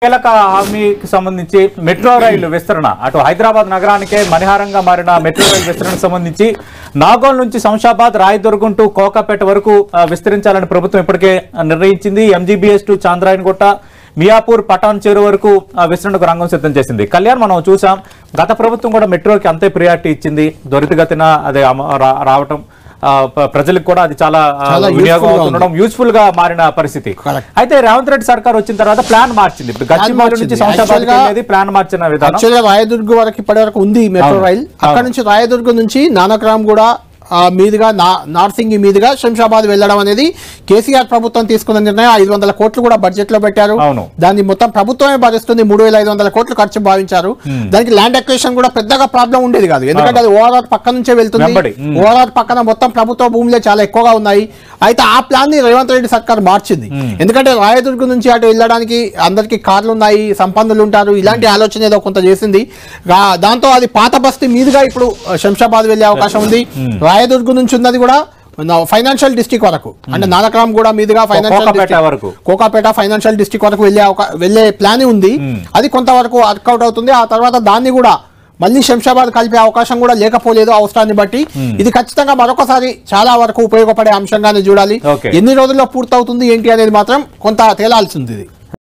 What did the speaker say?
కీలక హామీకి సంబంధించి మెట్రో రైలు విస్తరణ అటు హైదరాబాద్ నగరానికే మణిహారంగా మారిన మెట్రో రైలు విస్తరణకు సంబంధించి నాగోల్ నుంచి శంషాబాద్ రాయదుర్గం టు కోకాపేట వరకు విస్తరించాలని ప్రభుత్వం ఇప్పటికే నిర్ణయించింది. ఎంజీబీఎస్ టు చాంద్రాయణగుట్ట మియాపూర్ పటాన్ చెరు వరకు విస్తరణకు రంగం సిద్ధం చేసింది. కళ్యాణ్ మనం చూసాం, గత ప్రభుత్వం కూడా మెట్రోకి అంతే ప్రియారిటీ ఇచ్చింది. త్వరితగతిన అదే రావటం ప్రజలకు కూడా అది చాలా వినియోగం అవుతుండడం యూస్ఫుల్ గా మారిన పరిస్థితి. అయితే రేవంత్ రెడ్డి సర్కార్ వచ్చిన తర్వాత ప్లాన్ మార్చింది. ఇప్పుడు గచ్చిబౌలి నుంచి శంషాబాద్ ప్లాన్ మార్చిన విధానం రాయదుర్గం వరకు ఇప్పటి వరకు ఉంది మెట్రో రైల్. అక్కడ నుంచి రాయదుర్గం నుంచి నానక్రామ్ కూడా మీదుగా నార్సింగి మీదుగా శంషాబాద్ వెళ్లడం అనేది కేసీఆర్ ప్రభుత్వం తీసుకున్న నిర్ణయం. 500 కోట్లు కూడా బడ్జెట్ లో పెట్టారు. దాన్ని మొత్తం ప్రభుత్వమే భరిస్తుంది. 3500 కోట్లు ఖర్చు భావించారు. దానికి ల్యాండ్ అక్విజిషన్ కూడా పెద్దగా ప్రాబ్లం ఉండేది కాదు, ఎందుకంటే అది ఓఆర్ఆర్ పక్క నుంచే వెళ్తుంది. ఓఆర్ఆర్ పక్కన మొత్తం ప్రభుత్వ భూములే చాలా ఎక్కువగా ఉన్నాయి. అయితే ఆ ప్లాన్ ని రేవంత్ రెడ్డి సర్కార్ మార్చింది. ఎందుకంటే రాయదుర్గం నుంచి అటు వెళ్ళడానికి అందరికి కార్లు ఉన్నాయి, సంపన్నులు ఉంటారు, ఇలాంటి ఆలోచన ఏదో కొంత చేసింది. దాంతో అది పాత బస్తీ మీదుగా ఇప్పుడు శంషాబాద్ వెళ్లే అవకాశం ఉంది. రాయదుర్గం నుంచి ఉన్నది కూడా ఫైనాన్షియల్ డిస్ట్రిక్ట్ వరకు, అంటే నానక్రామ్ కూడా మీదుగా కోకాపేట ఫైనాన్షియల్ డిస్ట్రిక్ట్ వరకు వెళ్లే ప్లాన్ ఉంది. అది కొంతవరకు వర్కౌట్ అవుతుంది. ఆ తర్వాత దాన్ని కూడా మళ్ళీ శంషాబాద్ కలిపే అవకాశం కూడా లేకపోలేదు అవసరాన్ని బట్టి. ఇది ఖచ్చితంగా మరొకసారి చాలా వరకు ఉపయోగపడే అంశంగానే చూడాలి. ఎన్ని రోజుల్లో పూర్తవుతుంది ఏంటి అనేది మాత్రం కొంత తేలాల్సింది.